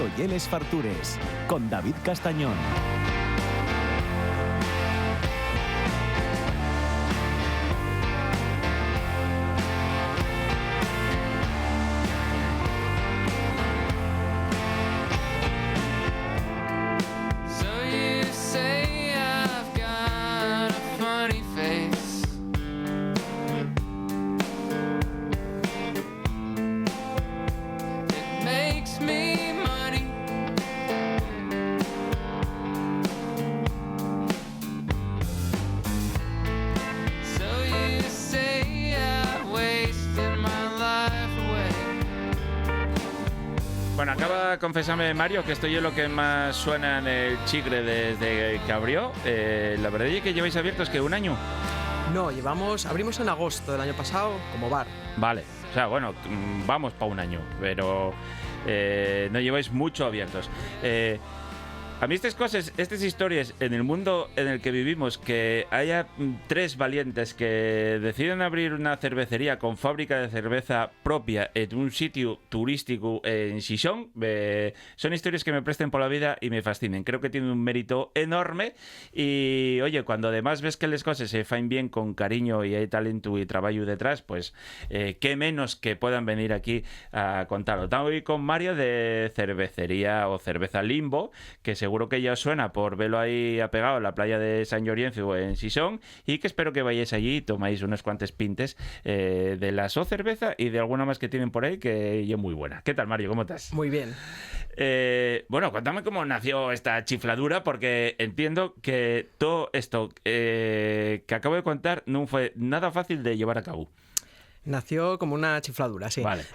Toyeles Fartures, con David Castañón. Bueno, acaba de confesarme Mario que esto es lo que más suena en el Chigre desde que abrió. La verdad es que lleváis abiertos que un año. No, abrimos en agosto del año pasado como bar. Vale, o sea, bueno, vamos para un año, pero no lleváis mucho abiertos. A mí estas historias en el mundo en el que vivimos, que haya tres valientes que deciden abrir una cervecería con fábrica de cerveza propia en un sitio turístico en Xixón, son historias que me presten por la vida y me fascinen. Creo que tienen un mérito enorme y, oye, cuando además ves que las cosas se fan bien con cariño y hay talento y trabajo detrás, pues qué menos que puedan venir aquí a contarlo. Estamos hoy con Mario de cervecería o cerveza Limbo, que seguro que ya os suena por verlo ahí apegado en la playa de San Llorenzo en Xixón, y que espero que vayáis allí y tomáis unos cuantos pintes de la cerveza y de alguna más que tienen por ahí que es muy buena. ¿Qué tal, Mario? ¿Cómo estás? Muy bien. Bueno, cuéntame cómo nació esta chifladura, porque entiendo que todo esto que acabo de contar no fue nada fácil de llevar a cabo. Nació como una chifladura, sí. Vale.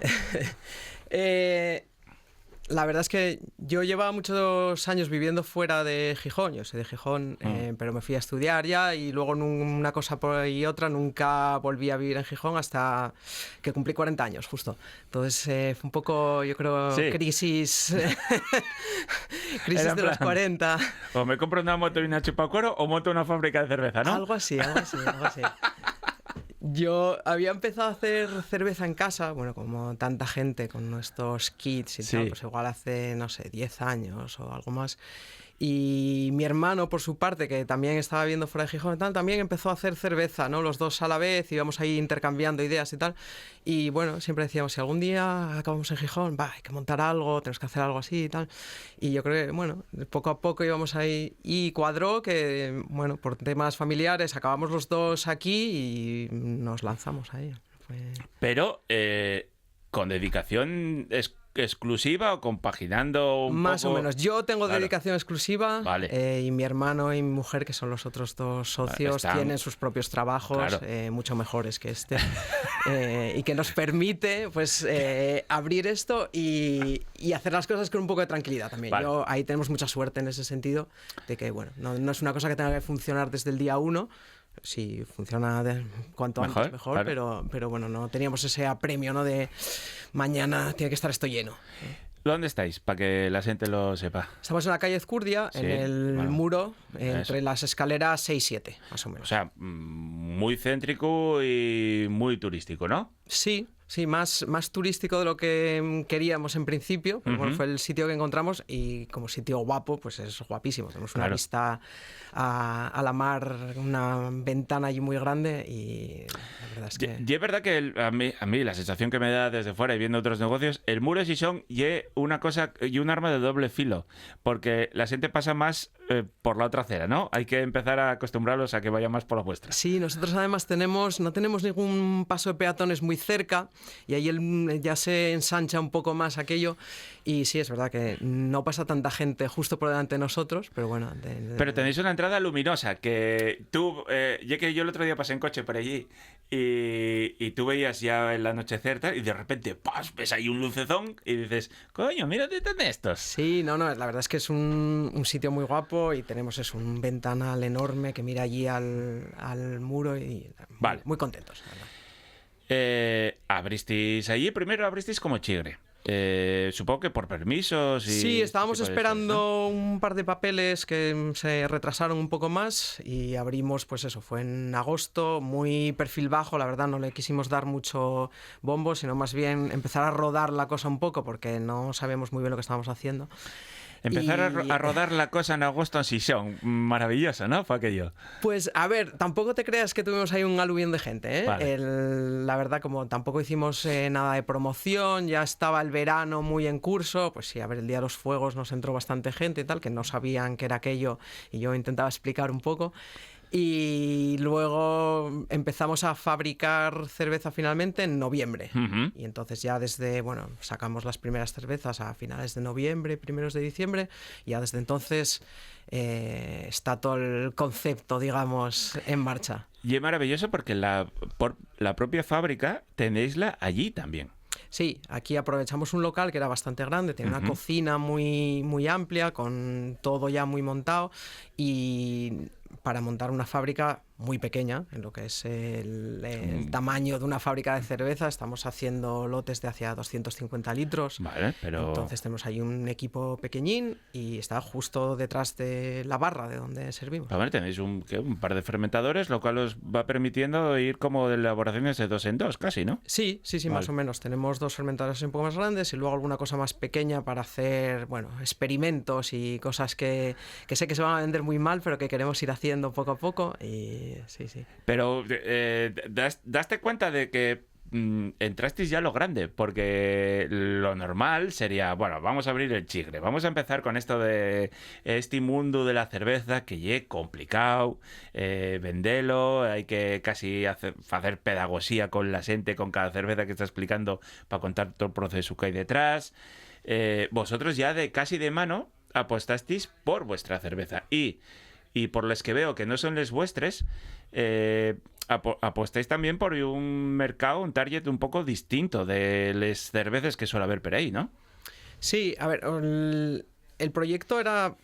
La verdad es que yo llevaba muchos años viviendo fuera de Gijón, yo soy de Gijón, pero me fui a estudiar ya y luego en una cosa por ahí y otra nunca volví a vivir en Gijón hasta que cumplí 40 años, justo. Entonces fue un poco, yo creo, sí. crisis de los 40. O me compro una moto y una chupacuero o monto una fábrica de cerveza, ¿no? Algo así. Yo había empezado a hacer cerveza en casa, bueno, como tanta gente con nuestros kits y tal, pues igual hace, no sé, 10 años o algo más. Y mi hermano, por su parte, que también estaba viviendo fuera de Gijón y tal, también empezó a hacer cerveza, ¿no? Los dos a la vez, íbamos ahí intercambiando ideas y tal. Y bueno, siempre decíamos, si algún día acabamos en Gijón, hay que montar algo, tenemos que hacer algo así y tal. Y yo creo que, bueno, poco a poco íbamos ahí y cuadró que, bueno, por temas familiares acabamos los dos aquí y nos lanzamos ahí. Pero con dedicación exclusiva o compaginando un más poco... o menos. Yo tengo dedicación exclusiva, vale. Y mi hermano y mi mujer, que son los otros dos socios, tienen sus propios trabajos, mucho mejores que este, y que nos permite pues abrir esto y hacer las cosas con un poco de tranquilidad también. Vale. Ahí tenemos mucha suerte en ese sentido, de que bueno, no es una cosa que tenga que funcionar desde el día uno. Si funciona cuanto antes mejor, claro. pero bueno, no teníamos ese apremio, ¿no? De mañana tiene que estar esto lleno. ¿Dónde estáis? Para que la gente lo sepa. Estamos en la calle Ezcurdia, en el muro, entre las escaleras 6 y 7, más o menos. O sea, muy céntrico y muy turístico, ¿no? Sí, más turístico de lo que queríamos en principio, pero bueno, fue el sitio que encontramos y como sitio guapo, pues es guapísimo. Tenemos una vista a la mar, una ventana allí muy grande y la verdad es que... Y es verdad que a mí la sensación que me da desde fuera y viendo otros negocios, el muro de Xixón y una cosa y un arma de doble filo, porque la gente pasa más por la otra acera, ¿no? Hay que empezar a acostumbrarlos a que vaya más por la vuestra. Sí, nosotros además no tenemos ningún paso de peatones muy cerca y ahí ya se ensancha un poco más aquello y sí, es verdad que no pasa tanta gente justo por delante de nosotros, pero bueno... Pero tenéis una entrada luminosa que tú... ya que yo el otro día pasé en coche por allí y tú veías ya el anochecer tal, y de repente ¡pas! Ves ahí un lucezón y dices, coño, mírate están estos. Sí, no, la verdad es que es un sitio muy guapo y tenemos un ventanal enorme que mira allí al muro y muy contentos, la verdad. Abristeis allí, primero abristeis como Chigre. supongo que por permisos y... Sí, estábamos ese tipo de esperando cosas, ¿no? un par de papeles que se retrasaron un poco más y abrimos, pues eso, fue en agosto, muy perfil bajo, la verdad no le quisimos dar mucho bombo, sino más bien empezar a rodar la cosa un poco porque no sabíamos muy bien lo que estábamos haciendo. Empezar Y- a rodar la cosa en agosto en Sison. Maravilloso, ¿no? Fue aquello. Pues a ver, tampoco te creas que tuvimos ahí un aluvión de gente, ¿eh? Vale. La verdad, como tampoco hicimos nada de promoción, ya estaba el verano muy en curso, pues sí, a ver, el Día de los Fuegos nos entró bastante gente y tal, que no sabían qué era aquello y yo intentaba explicar un poco. Y luego empezamos a fabricar cerveza finalmente en noviembre. Ujú. Y entonces ya desde, bueno, sacamos las primeras cervezas a finales de noviembre, primeros de diciembre, y ya desde entonces está todo el concepto, digamos, en marcha. Y es maravilloso porque por la propia fábrica tenéisla allí también. Sí, aquí aprovechamos un local que era bastante grande, tenía una cocina muy, muy amplia, con todo ya muy montado, y para montar una fábrica muy pequeña, en lo que es el tamaño de una fábrica de cerveza, estamos haciendo lotes de hacia 250 litros. Vale, pero... Entonces tenemos ahí un equipo pequeñín y está justo detrás de la barra de donde servimos. A ver, tenéis un par de fermentadores, lo cual os va permitiendo ir como de elaboraciones de 2 en 2, casi, ¿no? Sí, sí, sí, Vale. más o menos. Tenemos 2 fermentadores un poco más grandes y luego alguna cosa más pequeña para hacer, bueno, experimentos y cosas que sé que se van a vender muy mal, pero que queremos ir haciendo poco a poco. Y sí, sí. Pero daste cuenta de que entrasteis ya a lo grande, porque lo normal sería, bueno, vamos a abrir el chigre, vamos a empezar con esto de este mundo de la cerveza que es complicado, vendelo, hay que casi hacer pedagogía con la gente, con cada cerveza que está explicando para contar todo el proceso que hay detrás. Vosotros ya casi de mano apostasteis por vuestra cerveza y por las que veo que no son les vuestres, apostáis también por un mercado, un target un poco distinto de las cervezas que suele haber por ahí, ¿no? Sí, a ver, el proyecto era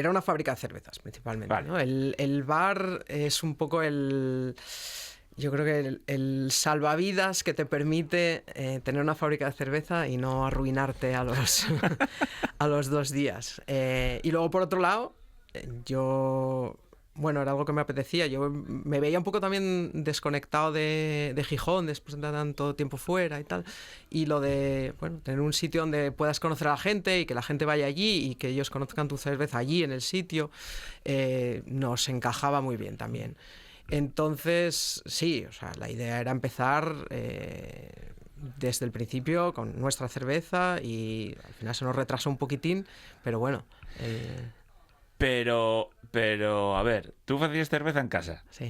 una fábrica de cervezas, principalmente. Vale. ¿No? El bar es un poco yo creo que el salvavidas que te permite tener una fábrica de cerveza y no arruinarte a los, a los 2 días. Y luego, por otro lado, bueno, era algo que me apetecía. Yo me veía un poco también desconectado de Gijón después de tanto tiempo fuera y tal. Y lo de, bueno, tener un sitio donde puedas conocer a la gente y que la gente vaya allí y que ellos conozcan tu cerveza allí en el sitio, nos encajaba muy bien también. Entonces, sí, o sea, la idea era empezar desde el principio con nuestra cerveza y al final se nos retrasó un poquitín, pero bueno. Pero, a ver, tú hacías cerveza en casa, Sí.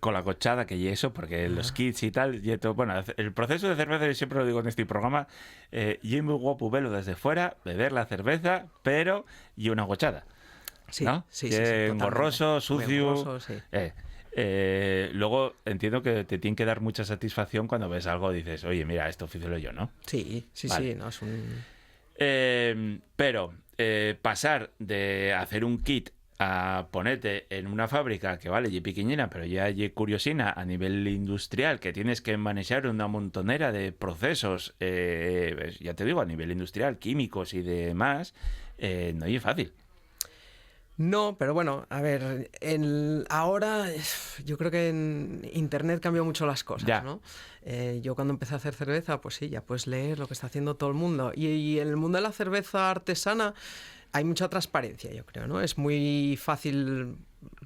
con la cochada que y eso, porque los kits y tal, y todo, bueno, el proceso de cerveza, yo siempre lo digo en este programa, y es muy guapo verlo desde fuera, beber la cerveza, pero y una cochada, Sí, ¿no? sí, Que sí, sí, es totalmente. engorroso, Muy sucio. engorroso, sí. Luego entiendo que te tiene que dar mucha satisfacción cuando ves algo y dices, oye, mira, esto oficio yo, ¿no? Sí, sí, Vale. sí, no es un... Pero pasar de hacer un kit a ponerte en una fábrica que vale, y pequeñina, pero ya hay curiosina a nivel industrial, que tienes que manejar una montonera de procesos, ya te digo, a nivel industrial, químicos y demás, no es fácil. No, pero bueno, a ver, ahora yo creo que en Internet cambió mucho las cosas, Ya. ¿no? Yo cuando empecé a hacer cerveza, pues sí, ya puedes leer lo que está haciendo todo el mundo. Y en el mundo de la cerveza artesana hay mucha transparencia, yo creo, ¿no? Es muy fácil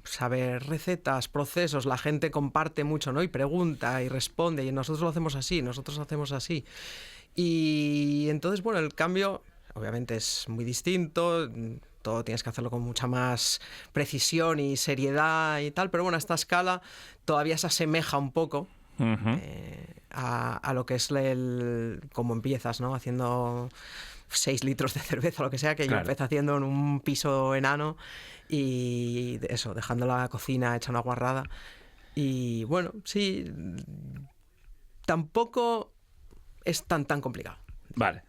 saber recetas, procesos, la gente comparte mucho, ¿no? Y pregunta y responde, y nosotros lo hacemos así, nosotros lo hacemos así. Y entonces, bueno, el cambio obviamente es muy distinto, todo tienes que hacerlo con mucha más precisión y seriedad y tal, pero bueno, a esta escala todavía se asemeja un poco Ujú. a lo que es cómo empiezas, ¿no? Haciendo 6 litros de cerveza, lo que sea, que yo Claro. empecé haciendo en un piso enano y eso, dejando la cocina hecha una guarrada. Y bueno, sí, tampoco es tan complicado. Vale.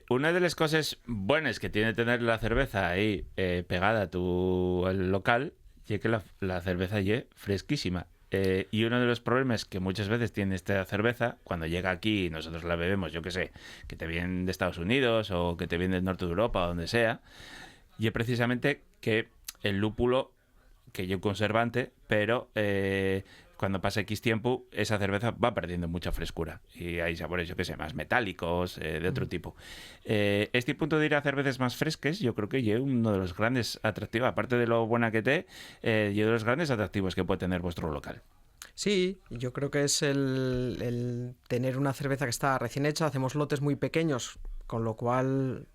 Una de las cosas buenas que tiene tener la cerveza ahí pegada a tu al local es que la cerveza es fresquísima. Y uno de los problemas que muchas veces tiene esta cerveza, cuando llega aquí y nosotros la bebemos, yo qué sé, que te vienen de Estados Unidos o que te vienen del norte de Europa o donde sea, y es precisamente que el lúpulo, que lleva un conservante, pero cuando pasa X tiempo, esa cerveza va perdiendo mucha frescura. Y hay sabores, yo qué sé, más metálicos, de otro tipo. Este punto de ir a cervezas más fresques, yo creo que es uno de los grandes atractivos, aparte de lo buena que te, y de los grandes atractivos que puede tener vuestro local. Sí, yo creo que es el tener una cerveza que está recién hecha. Hacemos lotes muy pequeños, con lo cual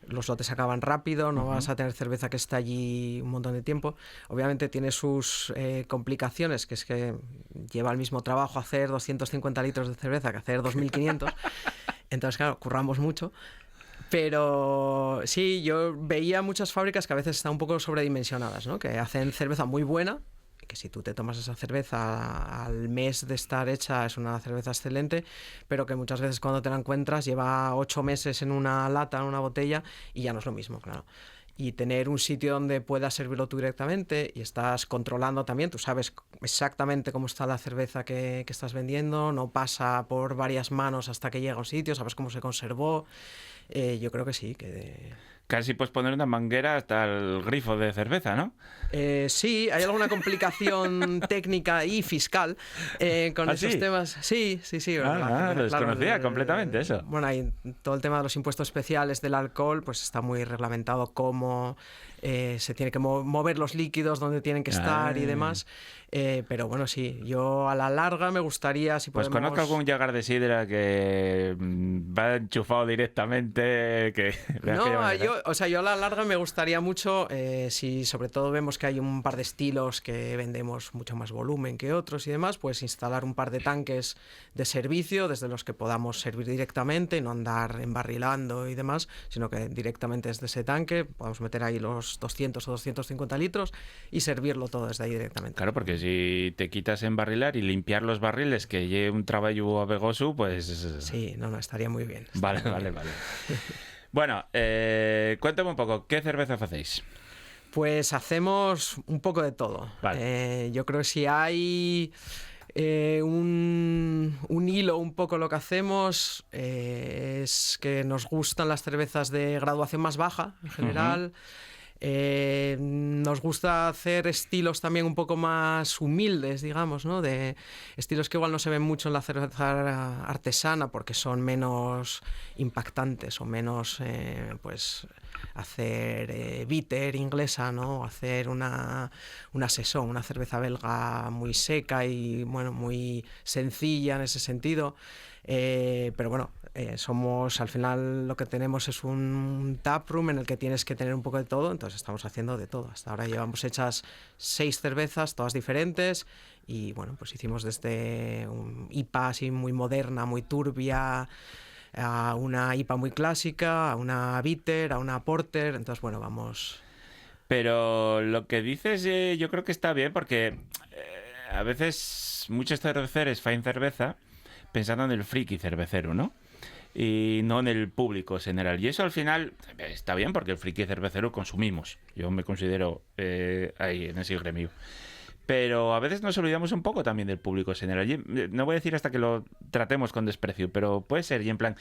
los lotes acaban rápido, no vas a tener cerveza que está allí un montón de tiempo. Obviamente tiene sus complicaciones, que es que lleva el mismo trabajo hacer 250 litros de cerveza que hacer 2.500. Entonces, claro, curramos mucho. Pero sí, yo veía muchas fábricas que a veces están un poco sobredimensionadas, ¿no? Que hacen cerveza muy buena, que si tú te tomas esa cerveza al mes de estar hecha es una cerveza excelente, pero que muchas veces cuando te la encuentras lleva 8 meses en una lata, en una botella, y ya no es lo mismo, claro. Y tener un sitio donde puedas servirlo tú directamente y estás controlando también, tú sabes exactamente cómo está la cerveza que estás vendiendo, no pasa por varias manos hasta que llega a un sitio, sabes cómo se conservó. Yo creo que sí, que... Casi puedes poner una manguera hasta el grifo de cerveza, ¿no? Sí, hay alguna complicación técnica y fiscal con esos temas. Sí. Lo desconocía completamente eso. Bueno, hay todo el tema de los impuestos especiales del alcohol, pues está muy reglamentado cómo se tiene que mover los líquidos, dónde tienen que estar y demás. Pero bueno, sí, yo a la larga me gustaría, si podemos... Pues conozco algún Jäger de sidra que va enchufado directamente, que... yo a la larga me gustaría mucho, si sobre todo vemos que hay un par de estilos que vendemos mucho más volumen que otros y demás, pues instalar un par de tanques de servicio desde los que podamos servir directamente, no andar embarrilando y demás, sino que directamente desde ese tanque podamos meter ahí los 200 o 250 litros y servirlo todo desde ahí directamente. Claro, porque si te quitas embarrilar y limpiar los barriles, que lleve un trabajo abegoso, pues... Sí, no, estaría muy bien. Vale. Bueno, cuéntame un poco, ¿qué cerveza hacéis? Pues hacemos un poco de todo. Vale. Yo creo que si hay un hilo un poco lo que hacemos es que nos gustan las cervezas de graduación más baja en general. Nos gusta hacer estilos también un poco más humildes, digamos, ¿no? De estilos que igual no se ven mucho en la cerveza artesana porque son menos impactantes o menos, pues, hacer bitter inglesa, ¿no? Hacer una saison, una cerveza belga muy seca y, bueno, muy sencilla en ese sentido. Pero bueno, somos, al final lo que tenemos es un taproom en el que tienes que tener un poco de todo, entonces estamos haciendo de todo. Hasta ahora llevamos hechas 6 cervezas, todas diferentes, y bueno, pues hicimos desde un IPA así muy moderna, muy turbia, a una IPA muy clásica, a una bitter, a una porter, entonces bueno, vamos... Pero lo que dices yo creo que está bien porque a veces muchos cerveceros faen cerveza pensando en el friki cervecero, ¿no? Y no en el público general. Y eso al final está bien porque el friki cervecero consumimos. Yo me considero ahí en ese gremio. Pero a veces nos olvidamos un poco también del público general. Y no voy a decir hasta que lo tratemos con desprecio, pero puede ser y en plan,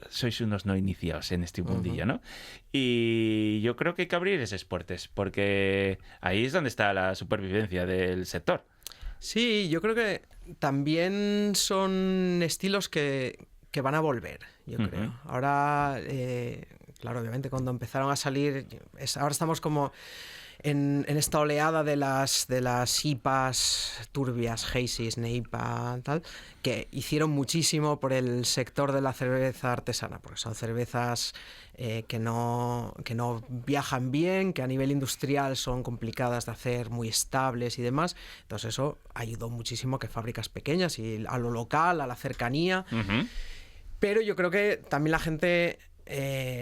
sois unos no iniciados en este mundillo, ¿no? Y yo creo que hay que abrir esas puertas porque ahí es donde está la supervivencia del sector. Sí, yo creo que también son estilos que van a volver, yo creo. Ahora, claro, obviamente cuando empezaron a salir, ahora estamos como en esta oleada de las IPAs turbias, Hazy's, Neipa, tal, que hicieron muchísimo por el sector de la cerveza artesana, porque son cervezas que no viajan bien, que a nivel industrial son complicadas de hacer, muy estables y demás. Entonces eso ayudó muchísimo a que fábricas pequeñas y a lo local, a la cercanía. Pero yo creo que también la gente...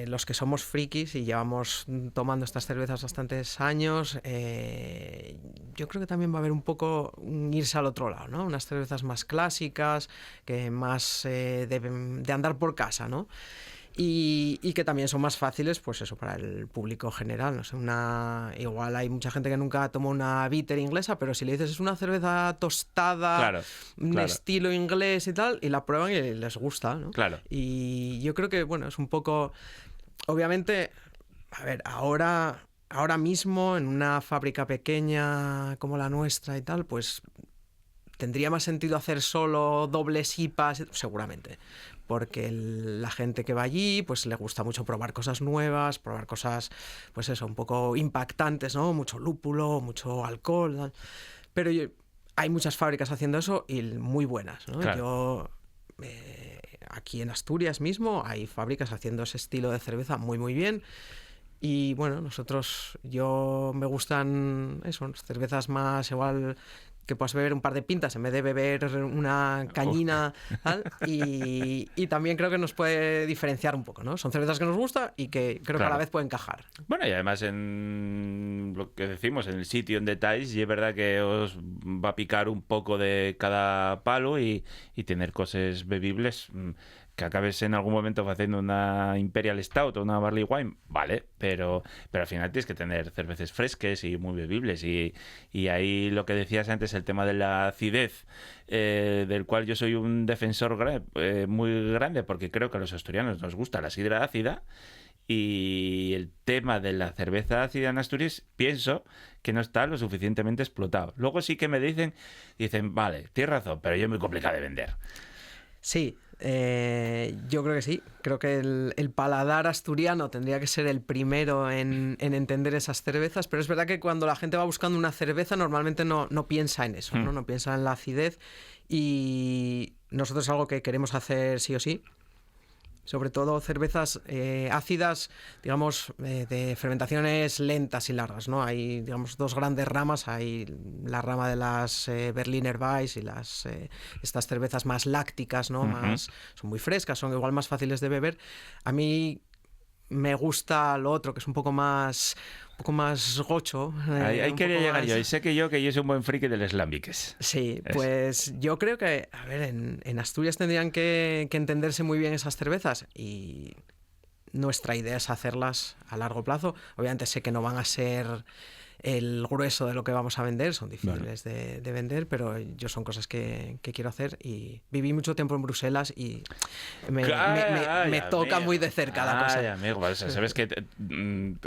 los que somos frikis y llevamos tomando estas cervezas bastantes años, yo creo que también va a haber un poco irse al otro lado, ¿no? Unas cervezas más clásicas, que más de andar por casa, ¿no? y que también son más fáciles, pues eso, para el público general. No sé, igual hay mucha gente que nunca toma una bitter inglesa, pero si le dices es una cerveza tostada, un estilo inglés y tal, y la prueban y les gusta, ¿no? Claro. Y yo creo que, bueno, es un poco... Obviamente, a ver, ahora mismo en una fábrica pequeña como la nuestra y tal, pues tendría más sentido hacer solo dobles IPAs, seguramente, porque la gente que va allí pues le gusta mucho probar cosas nuevas, probar cosas, pues eso, un poco impactantes, ¿no? Mucho lúpulo, mucho alcohol, tal. Pero hay muchas fábricas haciendo eso y muy buenas, ¿no? Claro. Aquí en Asturias mismo hay fábricas haciendo ese estilo de cerveza muy, muy bien. Y bueno, me gustan cervezas más igual que puedas beber un par de pintas en vez de beber una cañina, ¿tal? Y también creo que nos puede diferenciar un poco, ¿no? Son cervezas que nos gustan y que creo que a la vez pueden encajar. Bueno, y además en lo que decimos, en el sitio, en detalles, y es verdad que os va a picar un poco de cada palo y tener cosas bebibles. Que acabes en algún momento haciendo una Imperial Stout o una Barley Wine, vale, pero al final tienes que tener cervezas frescas y muy bebibles. Y ahí lo que decías antes, el tema de la acidez, del cual yo soy un defensor muy grande, porque creo que a los asturianos nos gusta la sidra ácida. Y el tema de la cerveza ácida en Asturias, pienso que no está lo suficientemente explotado. Luego sí que me dicen, vale, tienes razón, pero yo es muy complicado de vender. Sí. Yo creo que sí. Creo que el paladar asturiano tendría que ser el primero en entender esas cervezas, pero es verdad que cuando la gente va buscando una cerveza normalmente no piensa en eso, ¿no? No piensa en la acidez, y nosotros es algo que queremos hacer sí o sí. Sobre todo cervezas ácidas, digamos, de fermentaciones lentas y largas, ¿no? Hay, digamos, dos grandes ramas. Hay la rama de las Berliner Weiss y estas cervezas más lácticas, ¿no? Son muy frescas, son igual más fáciles de beber. A mí me gusta lo otro, que es un poco más gocho. Ahí quería llegar yo. Y sé que yo soy un buen friki del Slambiques. Sí, pues yo creo que, a ver, en Asturias tendrían que entenderse muy bien esas cervezas, y nuestra idea es hacerlas a largo plazo. Obviamente sé que no van a ser el grueso de lo que vamos a vender, son difíciles de vender, pero yo son cosas que quiero hacer, y viví mucho tiempo en Bruselas y me toca muy de cerca la cosa. Amigo, sabes que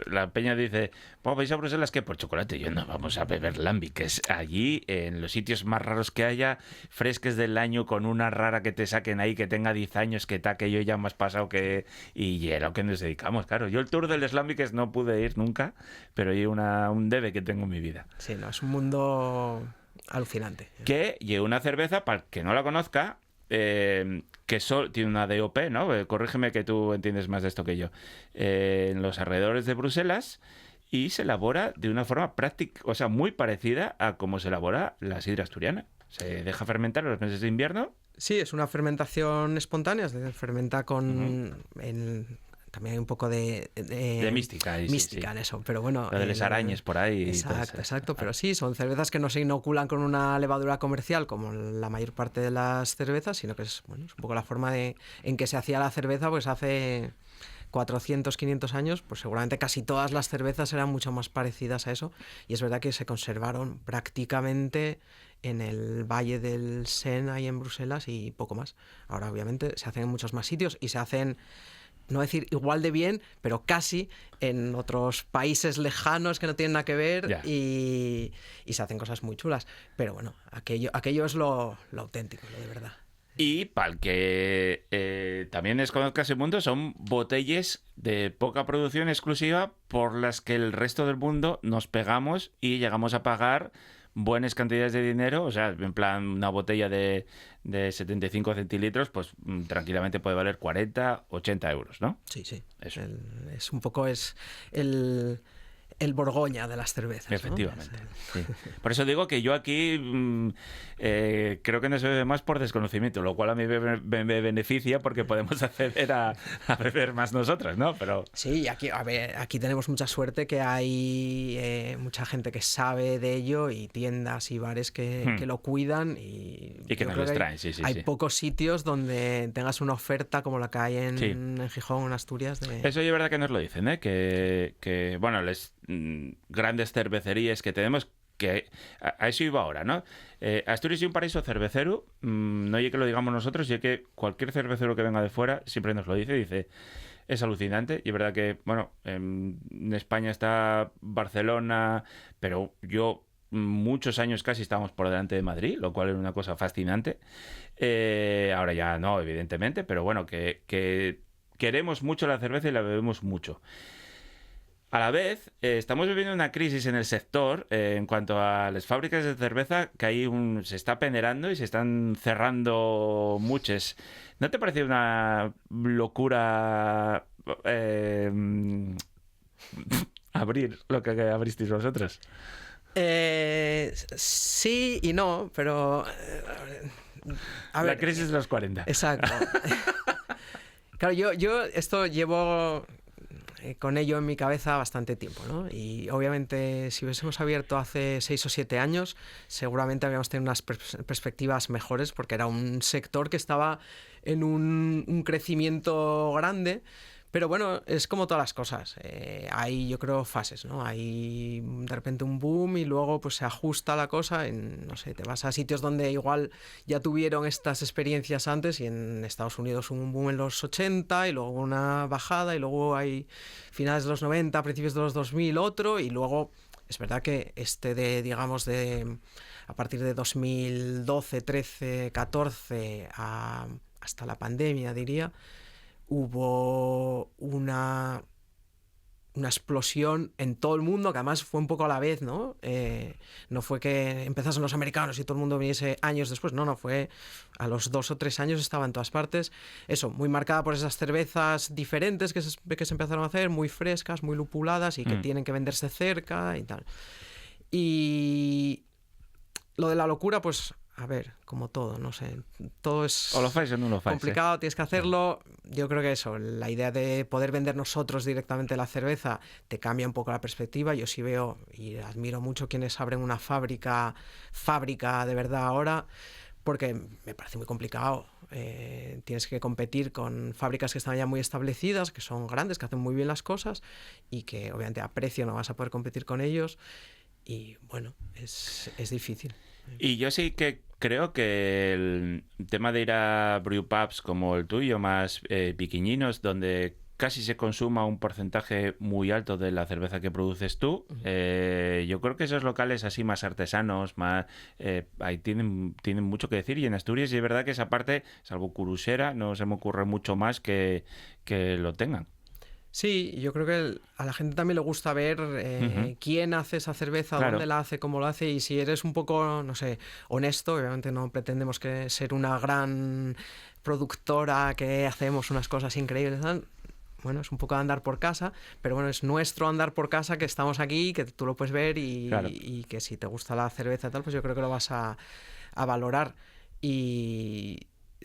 la peña dice, ¿vais a Bruselas qué? Por chocolate. Yo no, vamos a beber lambiques. Allí, en los sitios más raros que haya, fresques del año, con una rara que te saquen ahí, que tenga 10 años, que yo ya más pasado que... Y era lo que nos dedicamos, claro. Yo el tour del Slambiques no pude ir nunca, pero hay un debe que tengo en mi vida. Sí, no, es un mundo alucinante. Que lleva una cerveza, para el que no la conozca, que tiene una DOP, ¿no? Corrígeme que tú entiendes más de esto que yo. En los alrededores de Bruselas, y se elabora de una forma práctica, o sea, muy parecida a cómo se elabora la sidra asturiana. Se deja fermentar en los meses de invierno. Sí, es una fermentación espontánea, es decir, fermenta con... También hay un poco de mística. Mística en eso, pero bueno... Lo de las arañas por ahí. Exacto, pero sí, son cervezas que no se inoculan con una levadura comercial como la mayor parte de las cervezas, sino que es un poco la forma en que se hacía la cerveza, pues hace 400, 500 años, pues seguramente casi todas las cervezas eran mucho más parecidas a eso, y es verdad que se conservaron prácticamente en el Valle del Sena, ahí en Bruselas, y poco más. Ahora obviamente se hacen en muchos más sitios, y se hacen... no decir igual de bien, pero casi en otros países lejanos que no tienen nada que ver, y se hacen cosas muy chulas. Pero bueno, aquello es lo auténtico, lo de verdad. Y para el que también conozca ese mundo, son botellas de poca producción exclusiva por las que el resto del mundo nos pegamos y llegamos a pagar buenas cantidades de dinero. O sea, en plan, una botella de 75 centilitros, pues tranquilamente puede valer 40, 80 euros, ¿no? Sí. Eso. Es un poco el el Borgoña de las cervezas. Efectivamente. ¿No? Sí. Por eso digo que yo aquí creo que no se bebe más por desconocimiento, lo cual a mí me beneficia porque podemos acceder a beber más nosotros, ¿no? Pero... Sí, aquí, a ver, aquí tenemos mucha suerte que hay mucha gente que sabe de ello y tiendas y bares que lo cuidan y que nos los traen, sí. Hay pocos sitios donde tengas una oferta como la que hay en Gijón, en Asturias. Eso es verdad que nos lo dicen, ¿eh? Que bueno, las grandes cervecerías que tenemos, que a eso iba ahora, ¿no? Asturias es un paraíso cervecero, no hay que lo digamos nosotros, y que cualquier cervecero que venga de fuera siempre nos lo dice, es alucinante, y es verdad que, bueno, en España está Barcelona, pero muchos años casi estábamos por delante de Madrid, lo cual es una cosa fascinante. Ahora ya no, evidentemente, pero bueno, que queremos mucho la cerveza y la bebemos mucho. A la vez, estamos viviendo una crisis en el sector en cuanto a las fábricas de cerveza, que ahí se está penetrando y se están cerrando muchas. ¿No te parece una locura abrir lo que abristeis vosotros? Sí y no, pero... a ver, la crisis de los 40. Exacto. Claro, yo esto llevo con ello en mi cabeza bastante tiempo, ¿no? Y obviamente si hubiésemos abierto hace 6 o 7 años, seguramente habríamos tenido unas perspectivas mejores, porque era un sector que estaba en un crecimiento grande. Pero bueno, es como todas las cosas. Hay, yo creo, fases, ¿no? Hay de repente un boom y luego pues se ajusta la cosa. No sé, te vas a sitios donde igual ya tuvieron estas experiencias antes, y en Estados Unidos hubo un boom en los 80 y luego una bajada, y luego hay finales de los 90, principios de los 2000 otro, y luego es verdad que a partir de 2012, 13, 14 hasta la pandemia, diría, hubo una explosión en todo el mundo, que además fue un poco a la vez, ¿no? No fue que empezasen los americanos y todo el mundo viniese años después, no, fue a los 2 o 3 años estaba en todas partes. Eso, muy marcada por esas cervezas diferentes que se empezaron a hacer, muy frescas, muy lupuladas y que tienen que venderse cerca y tal. Y lo de la locura, pues... A ver, como todo, no sé, todo es o lo fais o no lo fais, complicado, tienes que hacerlo. Yo creo que eso, la idea de poder vender nosotros directamente la cerveza te cambia un poco la perspectiva. Yo sí veo y admiro mucho quienes abren una fábrica de verdad ahora, porque me parece muy complicado. Tienes que competir con fábricas que están ya muy establecidas, que son grandes, que hacen muy bien las cosas y que obviamente a precio no vas a poder competir con ellos. Y bueno, es difícil. Y yo sí que creo que el tema de ir a brewpubs como el tuyo, más pequeñinos, donde casi se consuma un porcentaje muy alto de la cerveza que produces tú, yo creo que esos locales así más artesanos, más ahí tienen mucho que decir. Y en Asturias, y es verdad que esa parte, salvo Curusera, no se me ocurre mucho más que lo tengan. Sí, yo creo que a la gente también le gusta ver quién hace esa cerveza, claro, dónde la hace, cómo lo hace, y si eres un poco, no sé, honesto, obviamente no pretendemos que ser una gran productora que hacemos unas cosas increíbles, ¿no? Bueno, es un poco andar por casa, pero bueno, es nuestro andar por casa, que estamos aquí, que tú lo puedes ver y que si te gusta la cerveza y tal, pues yo creo que lo vas a valorar. Y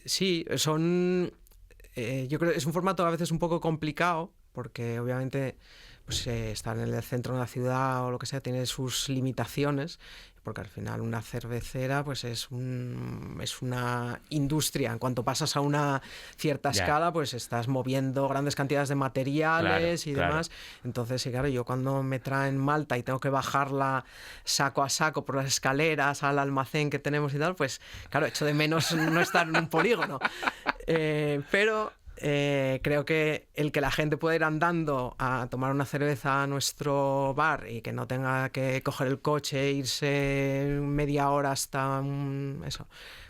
sí, yo creo que es un formato a veces un poco complicado, porque obviamente pues, estar en el centro de una ciudad o lo que sea tiene sus limitaciones, porque al final una cervecera pues es una industria. En cuanto pasas a una cierta escala, pues estás moviendo grandes cantidades de materiales y demás. Entonces, sí, claro, yo cuando me traen malta y tengo que bajarla saco a saco por las escaleras al almacén que tenemos y tal, pues claro, echo de menos no estar en un polígono. Pero creo que el que la gente pueda ir andando a tomar una cerveza a nuestro bar y que no tenga que coger el coche e irse media hora hasta eso,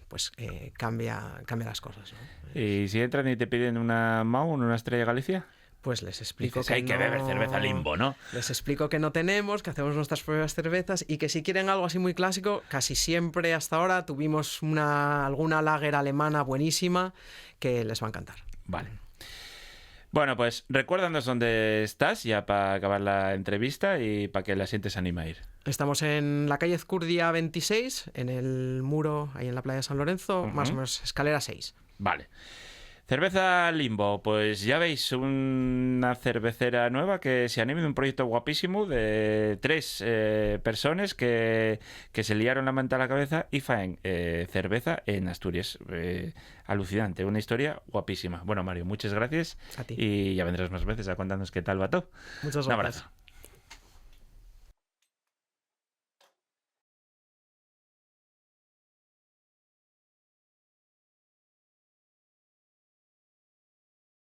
pues cambia las cosas, ¿no? ¿Y si entran y te piden una MAU, una Estrella Galicia? Pues les explico que hay que beber cerveza Limbo, ¿no? Les explico que no tenemos, que hacemos nuestras propias cervezas y que si quieren algo así muy clásico, casi siempre hasta ahora tuvimos alguna lager alemana buenísima que les va a encantar. Vale. Bueno, pues recuérdanos dónde estás ya para acabar la entrevista y para que la gente se anime a ir. Estamos en la calle Ezcurdia 26, en el muro, ahí en la playa de San Lorenzo, más o menos escalera 6. Vale. Cerveza Limbo, pues ya veis, una cervecera nueva que se anima de un proyecto guapísimo de 3 personas que se liaron la manta a la cabeza y faen cerveza en Asturias. Alucinante, una historia guapísima. Bueno, Mario, muchas gracias. A ti. Y ya vendrás más veces a contarnos qué tal va todo. Muchas Un gracias. abrazo.